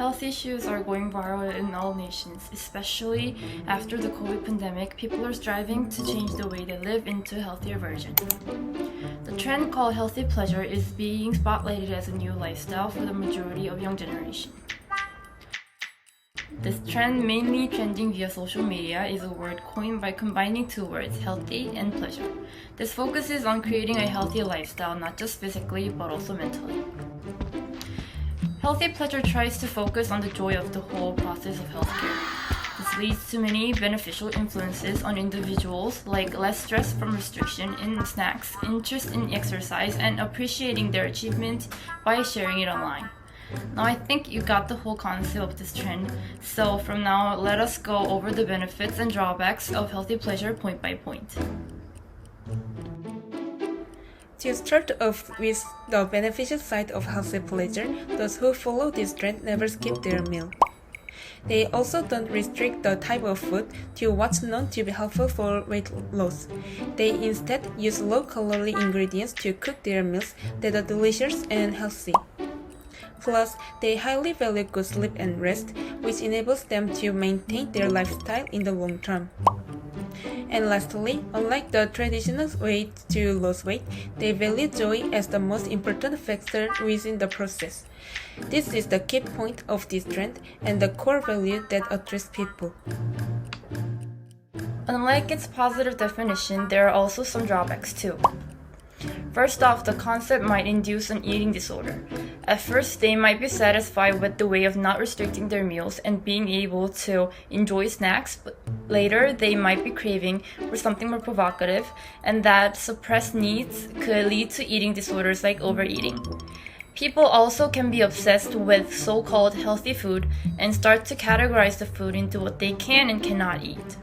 Health issues are going viral in all nations, especially after the COVID pandemic. People are striving to change the way they live into a healthier version. The trend called healthy pleasure is being spotlighted as a new lifestyle for the majority of young generation. This trend, mainly trending via social media, is a word coined by combining two words, healthy and pleasure. This focuses on creating a healthy lifestyle, not just physically, but also mentally. Healthy pleasure tries to focus on the joy of the whole process of healthcare. This leads to many beneficial influences on individuals, like less stress from restriction in snacks, interest in exercise, and appreciating their achievement by sharing it online. Now I think you got the whole concept of this trend, so from now let us go over the benefits and drawbacks of healthy pleasure point by point. To start off with the beneficial side of healthy pleasure, those who follow this trend never skip their meal. They also don't restrict the type of food to what's known to be helpful for weight loss. They instead use low-calorie ingredients to cook their meals that are delicious and healthy. Plus, they highly value good sleep and rest, which enables them to maintain their lifestyle in the long term. And lastly, unlike the traditional way to lose weight, they value joy as the most important factor within the process. This is the key point of this trend and the core value that attracts people. Unlike its positive definition, there are also some drawbacks too. First off, the concept might induce an eating disorder. At first, they might be satisfied with the way of not restricting their meals and being able to enjoy snacks, but later they might be craving for something more provocative, and that suppressed needs could lead to eating disorders like overeating. People also can be obsessed with so-called healthy food and start to categorize the food into what they can and cannot eat.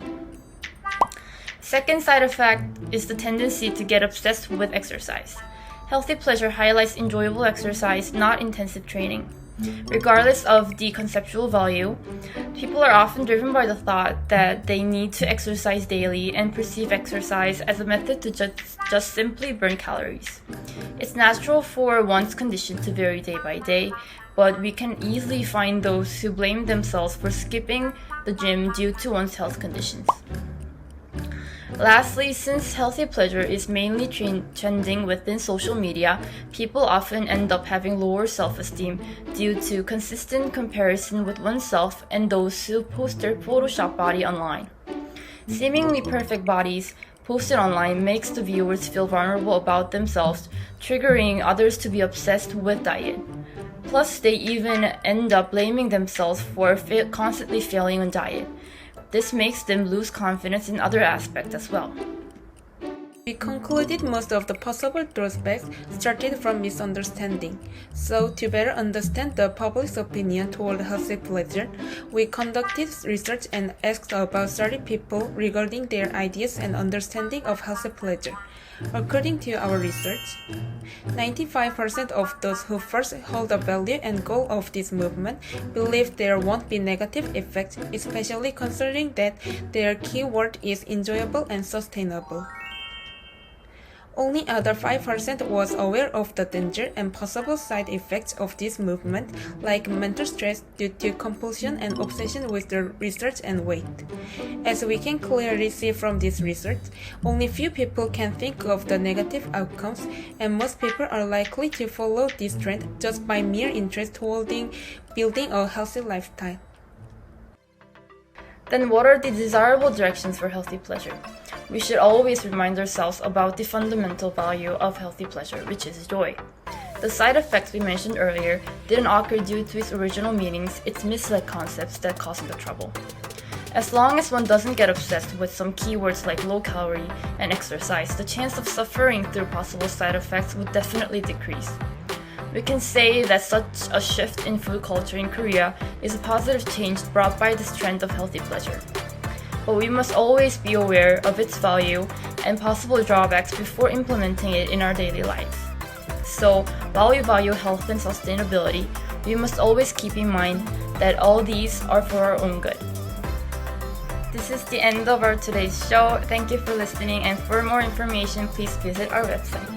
Second side effect is the tendency to get obsessed with exercise. Healthy pleasure highlights enjoyable exercise, not intensive training. Regardless of the conceptual value, people are often driven by the thought that they need to exercise daily and perceive exercise as a method to just simply burn calories. It's natural for one's condition to vary day by day, but we can easily find those who blame themselves for skipping the gym due to one's health conditions. Lastly, since healthy pleasure is mainly trending within social media, people often end up having lower self-esteem due to consistent comparison with oneself and those who post their Photoshop body online. Seemingly perfect bodies posted online makes the viewers feel vulnerable about themselves, triggering others to be obsessed with diet. Plus, they even end up blaming themselves for constantly failing on diet. This makes them lose confidence in other aspects as well. We concluded most of the possible drawbacks started from misunderstanding. So, to better understand the public's opinion toward healthy pleasure, we conducted research and asked about 30 people regarding their ideas and understanding of healthy pleasure. According to our research, 95% of those who first hold the value and goal of this movement believe there won't be negative effects, especially considering that their key word is enjoyable and sustainable. Only other 5% was aware of the danger and possible side effects of this movement, like mental stress due to compulsion and obsession with the research and weight. As we can clearly see from this research, only few people can think of the negative outcomes, and most people are likely to follow this trend just by mere interest holding building a healthy lifestyle. Then what are the desirable directions for healthy pleasure? We should always remind ourselves about the fundamental value of healthy pleasure, which is joy. The side effects we mentioned earlier didn't occur due to its original meanings, it's misled concepts that cause the trouble. As long as one doesn't get obsessed with some keywords like low calorie and exercise, the chance of suffering through possible side effects would definitely decrease. We can say that such a shift in food culture in Korea is a positive change brought by this trend of healthy pleasure. But we must always be aware of its value and possible drawbacks before implementing it in our daily lives. So, while we value health and sustainability, we must always keep in mind that all these are for our own good. This is the end of our today's show. Thank you for listening, and for more information, please visit our website.